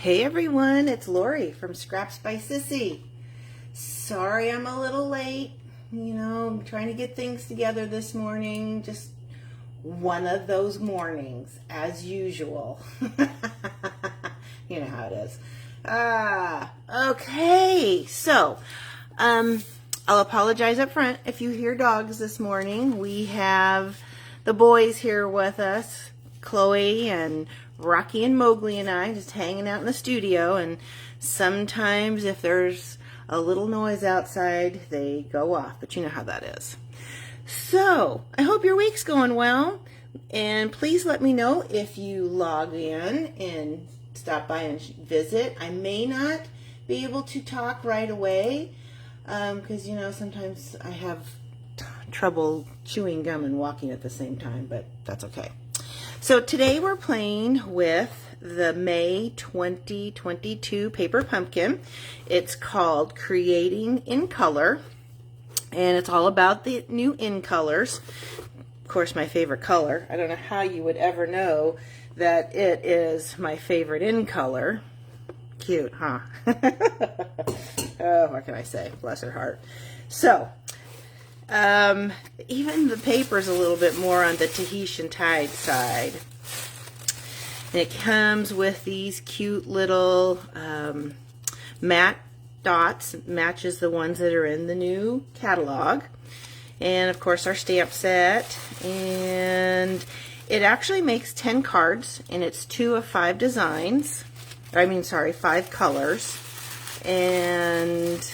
Hey everyone, it's Lori from Scraps by Sissy. Sorry I'm a little late. I'm trying to get things together this morning. Just one of those mornings, as usual. You know how it is. Okay, so I'll apologize up front if you hear dogs this morning. We have the boys here with us, Chloe and Rocky and Mowgli and I, just hanging out in the studio, and sometimes if there's a little noise outside, they go off, but you know how that is. So, I hope your week's going well, and please let me know if you log in and stop by and visit. I may not be able to talk right away, because, sometimes I have trouble chewing gum and walking at the same time, but that's okay. So today we're playing with the May 2022 paper pumpkin. It's called Creating in Color, and it's all about the new in colors. Of course, my favorite color. I don't know how you would ever know that it is my favorite in color. Cute, huh? Oh, what can I say? Bless her heart. So, even the paper's a little bit more on the Tahitian Tide side. And it comes with these cute little matte dots, matches the ones that are in the new catalog. And of course our stamp set. And it actually makes 10 cards, and it's 2 of 5 designs. 5 colors. And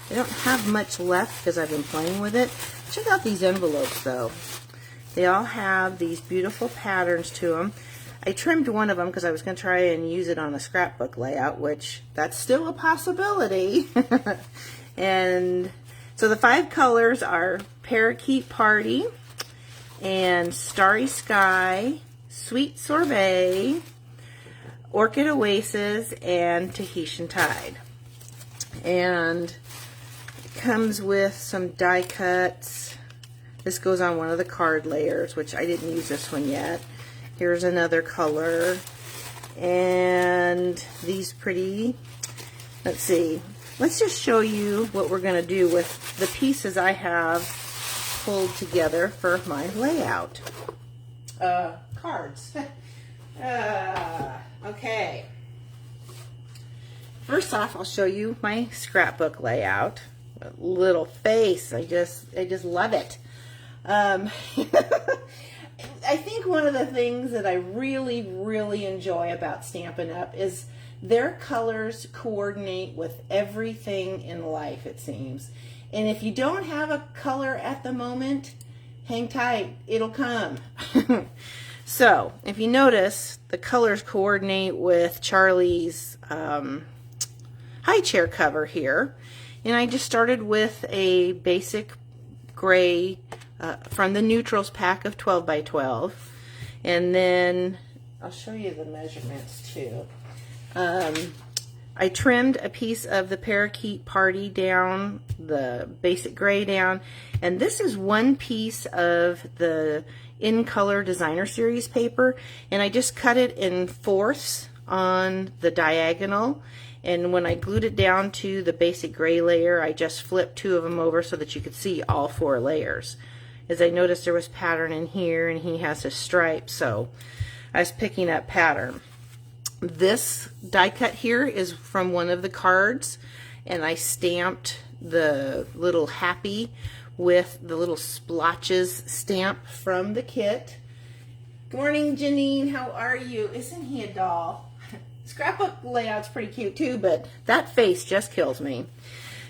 I don't have much left because I've been playing with it. Check out these envelopes though. They all have these beautiful patterns to them. I trimmed one of them because I was going to try and use it on a scrapbook layout, which that's still a possibility. And so the 5 colors are Parakeet Party and Starry Sky, Sweet Sorbet, Orchid Oasis, and Tahitian Tide. And comes with some die cuts. This goes on one of the card layers, which I didn't use this one yet. Here's another color, and these pretty, let's see, let's just show you what we're going to do with the pieces I have pulled together for my layout. Cards. Okay. First off, I'll show you my scrapbook layout. A little face, I just love it. I think one of the things that I really enjoy about Stampin' Up! Is their colors coordinate with everything in life, it seems. And if you don't have a color at the moment, hang tight, it'll come. So, if you notice, the colors coordinate with Charlie's high chair cover here. And I just started with a basic gray from the Neutrals pack of 12 by 12. And then I'll show you the measurements too. I trimmed a piece of the Parakeet Party down, the basic gray down. And this is one piece of the In Color Designer Series paper. And I just cut it in fourths on the diagonal. And when I glued it down to the basic gray layer, I just flipped 2 of them over so that you could see all 4 layers. As I noticed there was pattern in here, and he has his stripe, so I was picking up pattern. This die cut here is from one of the cards, and I stamped the little happy with the little splotches stamp from the kit. Good morning, Janine. How are you? Isn't he a doll? Scrapbook layout's pretty cute too, but that face just kills me.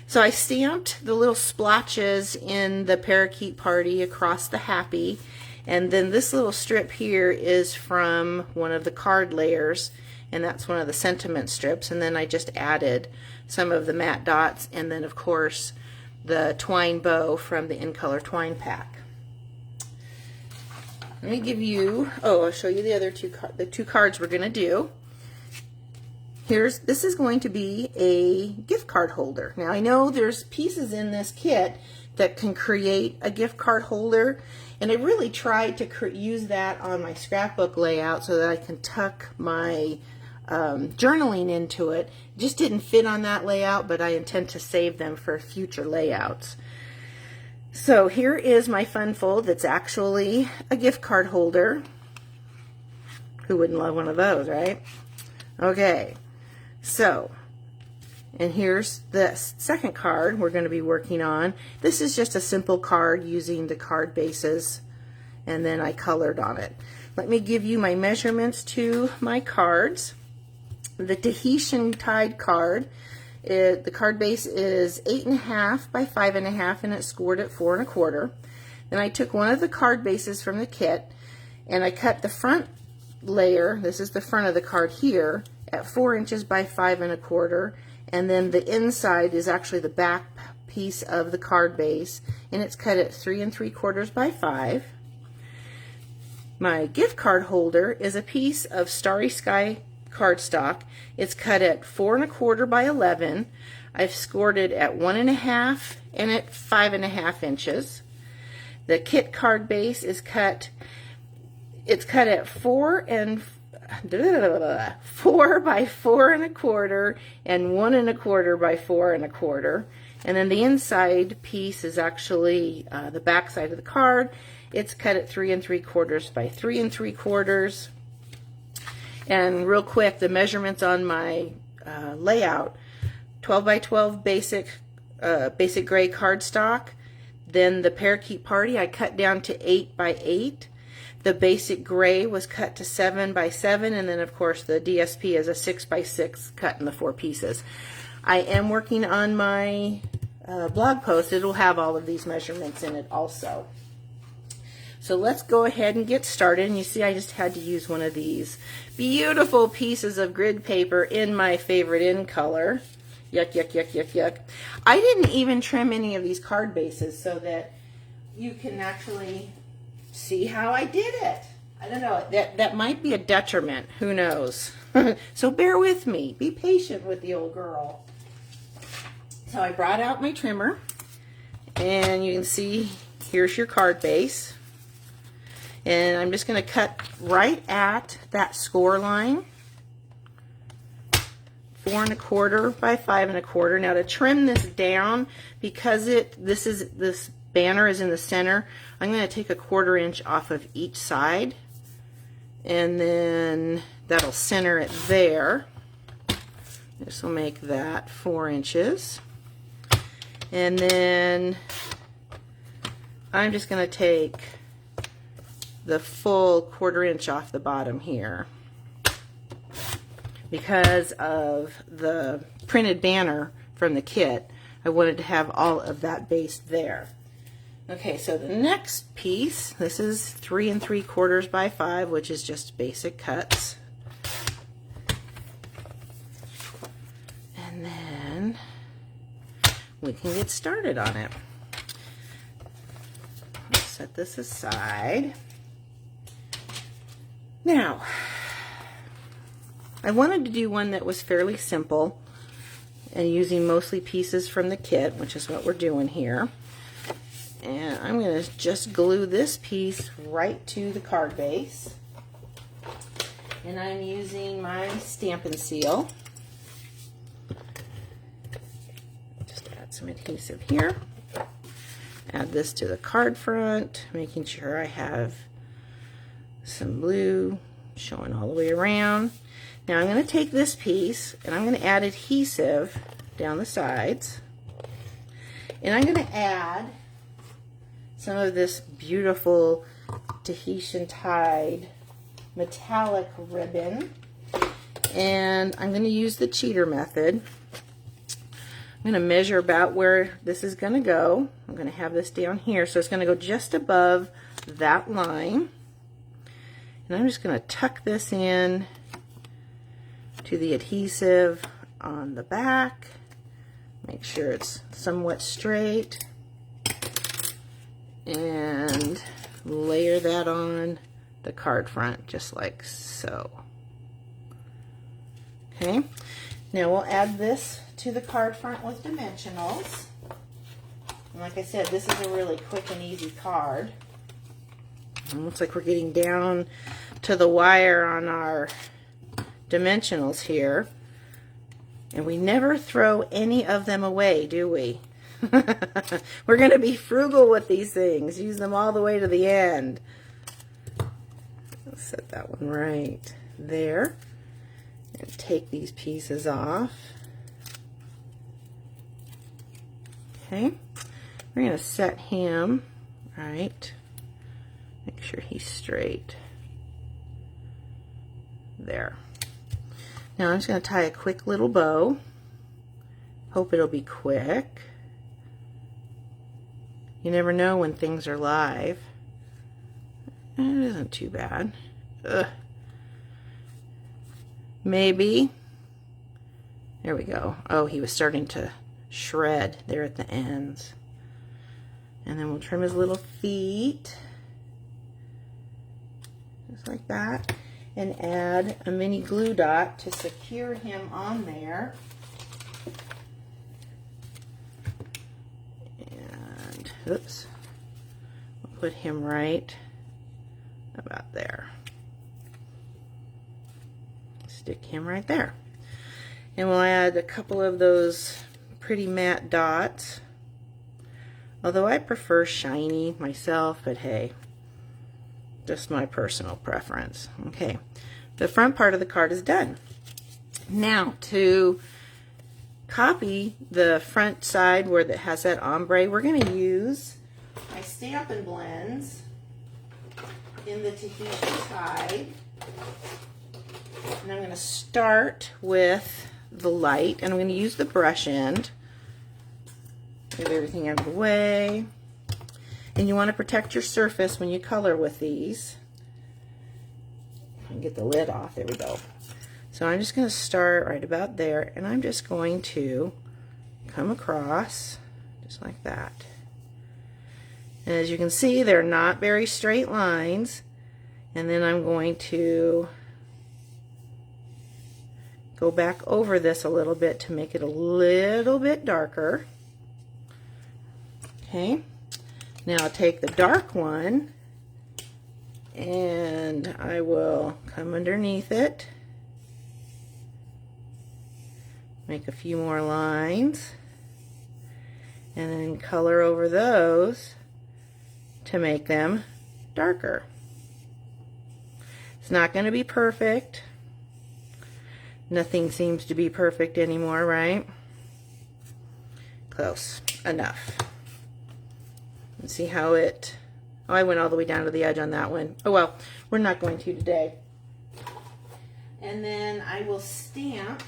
So I stamped the little splotches in the Parakeet Party across the happy, and then this little strip here is from one of the card layers, and that's one of the sentiment strips. And then I just added some of the matte dots, and then of course the twine bow from the In Color twine pack. Let me give you, I'll show you the other two cards we're going to do. This is going to be a gift card holder. Now I know there's pieces in this kit that can create a gift card holder, and I really tried to use that on my scrapbook layout so that I can tuck my journaling into it. It just didn't fit on that layout, but I intend to save them for future layouts. So here is my fun fold that's actually a gift card holder. Who wouldn't love one of those, right? Okay, so, and here's the second card we're going to be working on. This is just a simple card using the card bases, and then I colored on it. Let me give you my measurements to my cards. The Tahitian tied card, the card base is 8.5 by 5.5, and it's scored at 4 1/4. Then I took one of the card bases from the kit, and I cut the front layer, this is the front of the card here, at 4 inches by 5 1/4, and then the inside is actually the back piece of the card base, and it's cut at 3 3/4 by 5. My gift card holder is a piece of Starry Sky cardstock. It's cut at 4 1/4 by 11. I've scored it at 1 1/2 and at 5 1/2 inches. The kit card base is cut, it's cut at 4 by 4 1/4 and 1 1/4 by 4 1/4. And then the inside piece is actually the back side of the card. It's cut at 3 3/4 by 3 3/4. And real quick, the measurements on my layout: 12 by 12 basic gray cardstock. Then the Parakeet Party I cut down to 8 by 8. The basic gray was cut to 7 by 7, and then of course the DSP is a 6 by 6 cut in the 4 pieces. I am working on my blog post. It'll have all of these measurements in it also. So let's go ahead and get started. And you see I just had to use one of these beautiful pieces of grid paper in my favorite in color. Yuck, yuck, yuck, yuck, yuck. I didn't even trim any of these card bases so that you can actually see how I did it. I don't know, that might be a detriment, who knows. So bear with me, be patient with the old girl. So I brought out my trimmer, and you can see here's your card base. And I'm just going to cut right at that score line, 4 1/4 by 5 1/4. Now to trim this down, because this banner is in the center, I'm going to take a 1/4 inch off of each side, and then that'll center it there. This will make that 4 inches. And then I'm just going to take the full 1/4 inch off the bottom here, because of the printed banner from the kit. I wanted to have all of that base there. Okay, so the next piece, this is 3 3/4 by 5, which is just basic cuts. And then we can get started on it. Let's set this aside. Now, I wanted to do one that was fairly simple and using mostly pieces from the kit, which is what we're doing here. And I'm going to just glue this piece right to the card base. And I'm using my Stampin' Seal. Just add some adhesive here. Add this to the card front, making sure I have some blue showing all the way around. Now I'm going to take this piece and I'm going to add adhesive down the sides, and I'm going to add some of this beautiful Tahitian tied metallic ribbon, and I'm going to use the cheater method. I'm going to measure about where this is going to go. I'm going to have this down here, so it's going to go just above that line. And I'm just going to tuck this in to the adhesive on the back. Make sure it's somewhat straight. And layer that on the card front, just like so. Okay, now we'll add this to the card front with dimensionals. And like I said, this is a really quick and easy card. It looks like we're getting down to the wire on our dimensionals here. And we never throw any of them away, do we? We're going to be frugal with these things. Use them all the way to the end. Let's set that one right there. And take these pieces off. Okay. We're going to set him right. Make sure he's straight. There. Now I'm just going to tie a quick little bow. Hope it'll be quick. You never know when things are live. It isn't too bad. Ugh. Maybe. There we go. Oh, he was starting to shred there at the ends. And then we'll trim his little feet. Just like that. And add a mini glue dot to secure him on there. And, oops. We'll put him right about there. Stick him right there. And we'll add a couple of those pretty matte dots. Although I prefer shiny myself, but hey, just my personal preference. Okay, the front part of the card is done. Now to copy the front side where it has that ombre, we're going to use my Stampin' Blends in the Tahitian side. And I'm going to start with the light, and I'm going to use the brush end. Move everything out of the way. And you want to protect your surface when you color with these. And get the lid off. There we go. So I'm just going to start right about there, and I'm just going to come across just like that. And as you can see, they're not very straight lines. And then I'm going to go back over this a little bit to make it a little bit darker. Okay. Now I'll take the dark one and I will come underneath it, make a few more lines, and then color over those to make them darker. It's not going to be perfect. Nothing seems to be perfect anymore, right? Close enough. And see how it, oh, I went all the way down to the edge on that one. Oh well, we're not going to today. And then I will stamp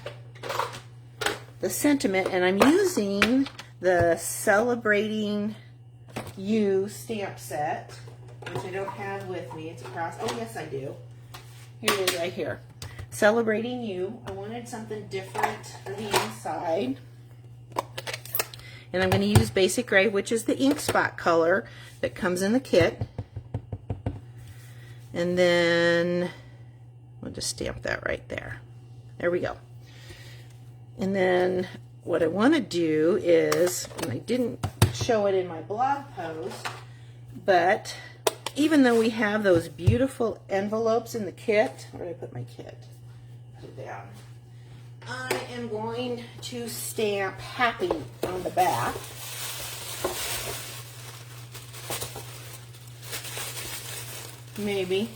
the sentiment, and I'm using the Celebrating You stamp set, which I don't have with me. It's across, oh yes I do. Here it is right here. Celebrating You. I wanted something different for the inside. And I'm going to use Basic Gray, which is the ink spot color that comes in the kit. And then we'll just stamp that right there. There we go. And then what I want to do is, and I didn't show it in my blog post, but even though we have those beautiful envelopes in the kit, where did I put my kit? Put it down. I am going to stamp happy on the back. Maybe.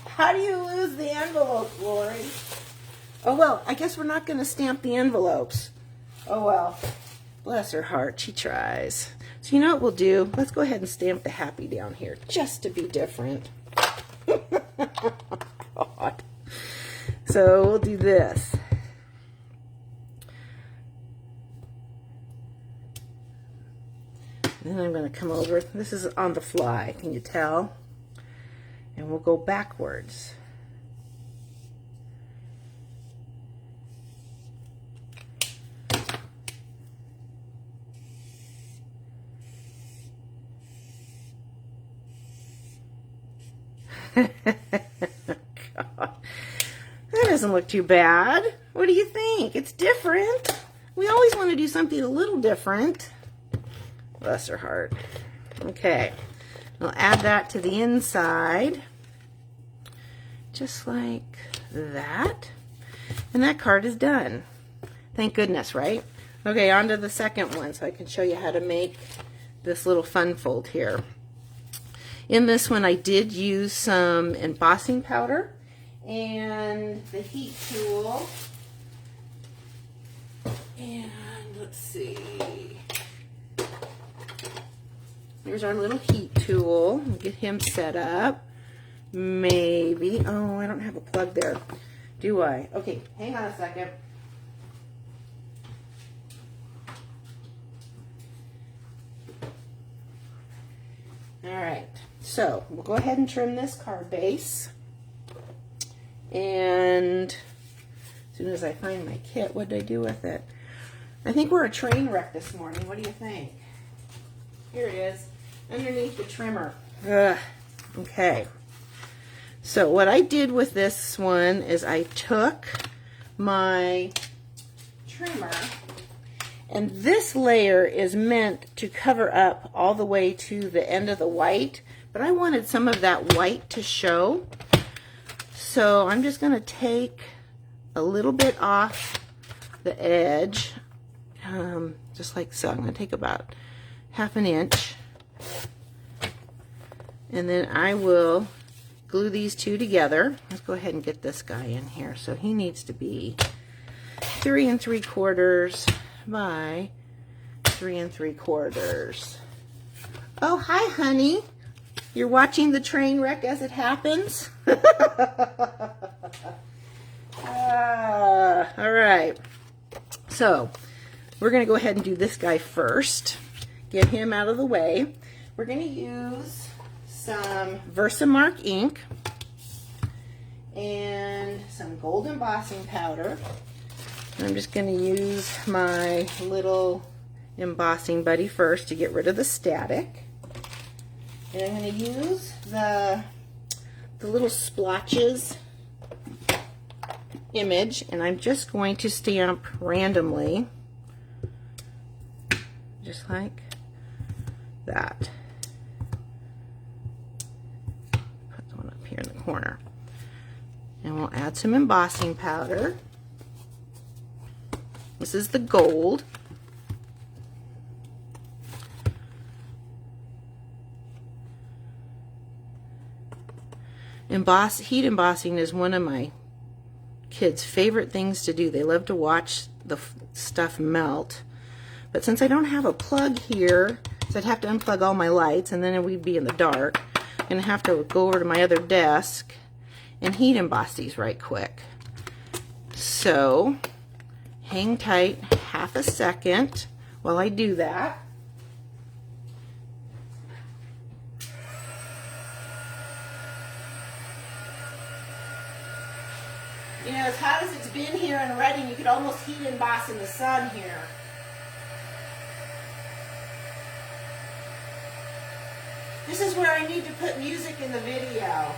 How do you lose the envelope, Lori? Oh well, I guess we're not going to stamp the envelopes. Oh well. Bless her heart, she tries. So you know what we'll do? Let's go ahead and stamp the happy down here, just to be different. God. So we'll do this. And then I'm going to come over. This is on the fly, can you tell? And we'll go backwards. God. That doesn't look too bad. What do you think? It's different. We always want to do something a little different. Bless her heart. Okay, I'll add that to the inside, just like that. And that card is done. Thank goodness, right? Okay, on to the second one so I can show you how to make this little fun fold here. In this one, I did use some embossing powder and the heat tool. And let's see. Here's our little heat tool. We'll get him set up. Maybe. Oh, I don't have a plug there. Do I? Okay, hang on a second. All right, so we'll go ahead and trim this card base. And as soon as I find my kit, what did I do with it? I think we're a train wreck this morning. What do you think? Here it is, underneath the trimmer. Ugh. Okay. So what I did with this one is I took my trimmer, and this layer is meant to cover up all the way to the end of the white, but I wanted some of that white to show. So I'm just going to take a little bit off the edge, just like so. I'm going to take about 1/2 inch, and then I will glue these two together. Let's go ahead and get this guy in here. So he needs to be 3 3/4 by 3 3/4. Oh, hi, honey. You're watching the train wreck as it happens? All right. So we're going to go ahead and do this guy first. Get him out of the way. We're going to use some Versamark ink and some gold embossing powder. I'm just going to use my little embossing buddy first to get rid of the static. And I'm going to use the little splotches image, and I'm just going to stamp randomly, just like that. Put the one up here in the corner. And we'll add some embossing powder. This is the gold. Heat embossing is one of my kids' favorite things to do. They love to watch the stuff melt. But since I don't have a plug here, so I'd have to unplug all my lights and then we'd be in the dark. I'm going to have to go over to my other desk and heat emboss these right quick. So hang tight 1/2 second while I do that. You know, as hot as it's been here in Reading, you could almost heat emboss in the sun here. This is where I need to put music in the video.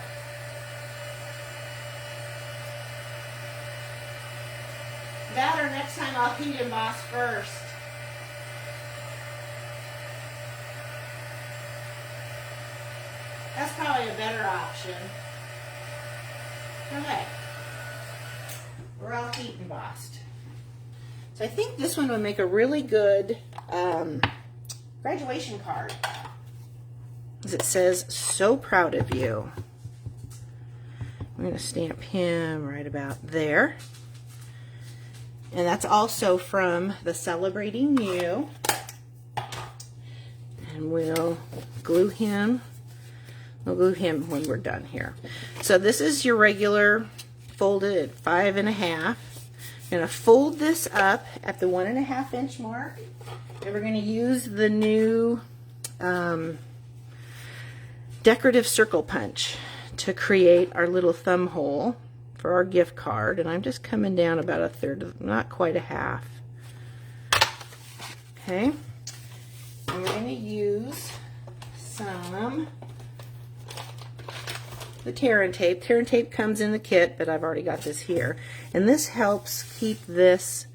That or next time I'll heat emboss first. That's probably a better option. Okay. We're all heat embossed. So I think this one would make a really good graduation card. As it says, "So proud of you." I'm going to stamp him right about there. And that's also from the Celebrating You. And we'll glue him. We'll glue him when we're done here. So this is your regular folded at 5 1/2. I'm going to fold this up at the 1 1/2 inch mark. And we're going to use the new decorative circle punch to create our little thumb hole for our gift card. And I'm just coming down about 1/3, not quite 1/2. Okay. And we're going to use some the tear and tape. Tear and tape comes in the kit, but I've already got this here. And this helps keep this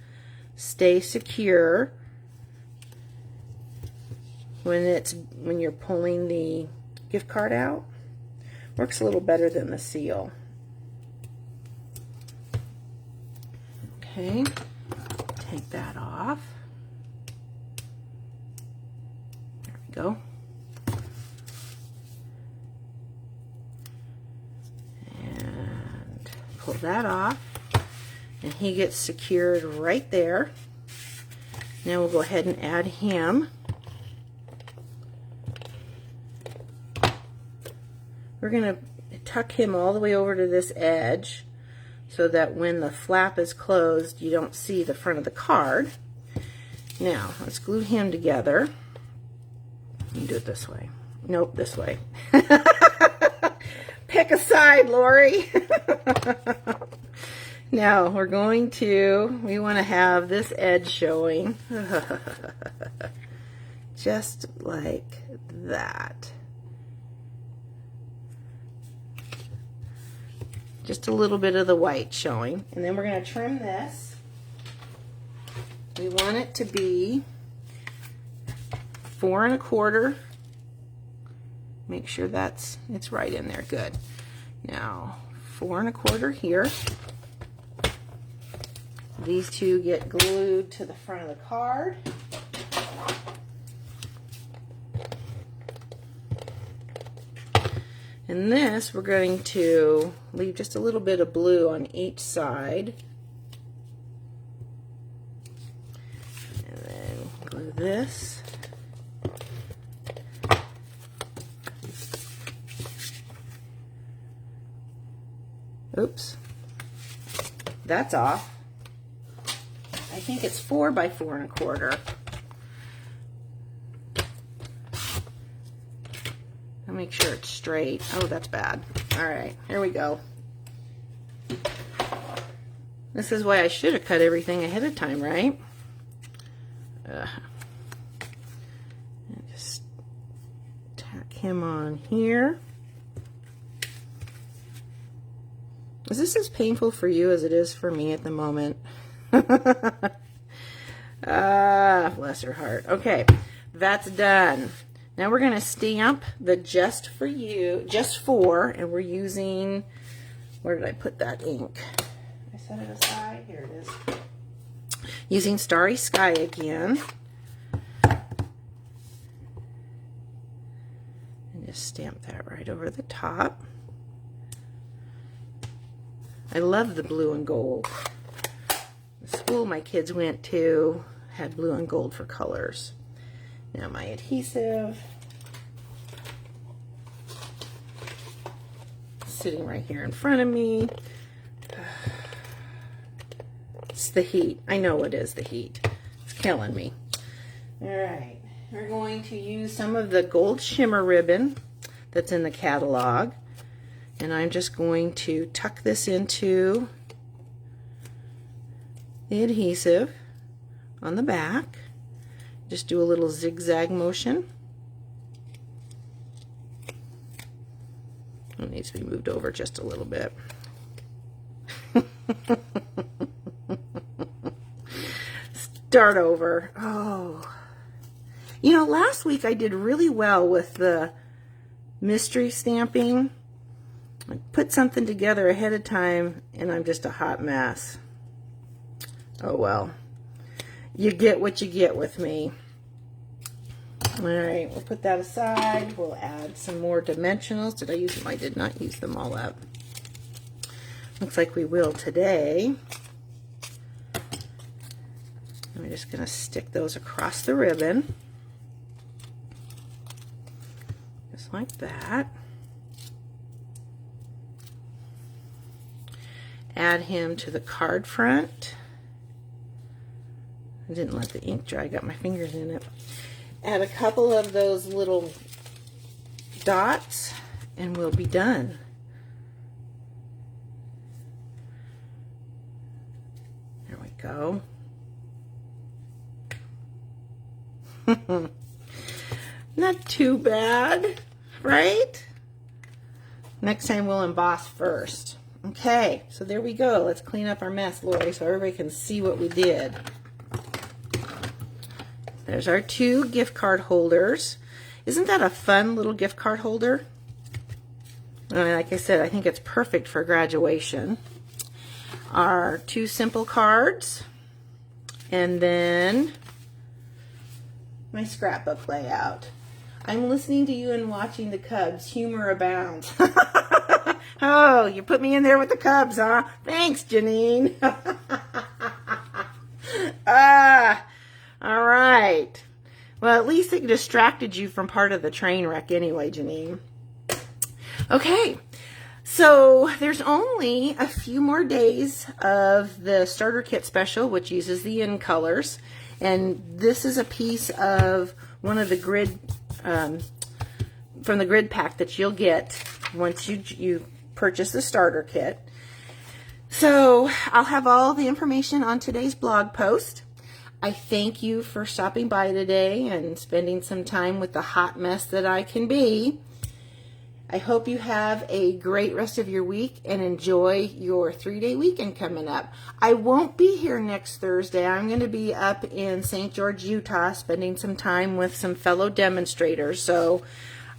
stay secure. when you're pulling the gift card out. Works a little better than the seal. Okay, take that off. There we go. And pull that off. And he gets secured right there. Now we'll go ahead and add him. We're going to tuck him all the way over to this edge so that when the flap is closed, you don't see the front of the card. Now, let's glue him together. You can do it this way. Nope, this way. Pick a side, Lori. Now, we want to have this edge showing. Just like that. Just a little bit of the white showing. And then we're going to trim this. We want it to be 4 1/4. Make sure it's right in there. Good. Now, 4 1/4 here. These two get glued to the front of the card. And this, we're going to leave just a little bit of blue on each side. And then glue this. Oops. That's off. I think it's 4 by 4 1/4. I'll make sure it's straight. Oh, that's bad. All right, here we go. This is why I should have cut everything ahead of time, right? Just tack him on here. Is this as painful for you as it is for me at the moment? Ah, bless her heart. Okay, that's done. Now we're going to stamp the just for, and we're using, where did I put that ink? I set it aside. Here it is. Using Starry Sky again. And just stamp that right over the top. I love the blue and gold. The school my kids went to had blue and gold for colors. Now my adhesive, sitting right here in front of me. It's the heat. I know it is the heat. It's killing me. All right, we're going to use some of the gold shimmer ribbon that's in the catalog. And I'm just going to tuck this into the adhesive on the back. Just do a little zigzag motion. It needs to be moved over just a little bit. Start over. Oh. You know, last week I did really well with the mystery stamping. I put something together ahead of time and I'm just a hot mess. Oh well. You get what you get with me. Alright, we'll put that aside. We'll add some more dimensionals. Did I use them? I did not use them all up. Looks like we will today. I'm just going to stick those across the ribbon. Just like that. Add him to the card front. I didn't let the ink dry, I got my fingers in it. Add a couple of those little dots and we'll be done. There we go. Not too bad, right? Next time we'll emboss first. Okay, so there we go. Let's clean up our mess, Lori, so everybody can see what we did. There's our 2 gift card holders. Isn't that a fun little gift card holder? And like I said, I think it's perfect for graduation. Our 2 simple cards. And then my scrapbook layout. I'm listening to you and watching the Cubs. Humor abounds. Oh, you put me in there with the Cubs, huh? Thanks, Janine. All right. Well, at least it distracted you from part of the train wreck anyway, Janine. Okay. So there's only a few more days of the starter kit special, which uses the in colors. And this is a piece of one of the grid, from the grid pack that you'll get once you purchase the starter kit. So I'll have all the information on today's blog post. I thank you for stopping by today and spending some time with the hot mess that I can be. I hope you have a great rest of your week and enjoy your 3-day weekend coming up. I won't be here next Thursday. I'm going to be up in St. George, Utah, spending some time with some fellow demonstrators. So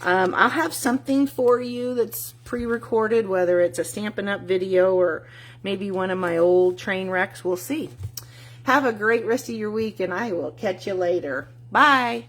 I'll have something for you that's pre-recorded, whether it's a Stampin' Up! Video or maybe one of my old train wrecks. We'll see. Have a great rest of your week, and I will catch you later. Bye.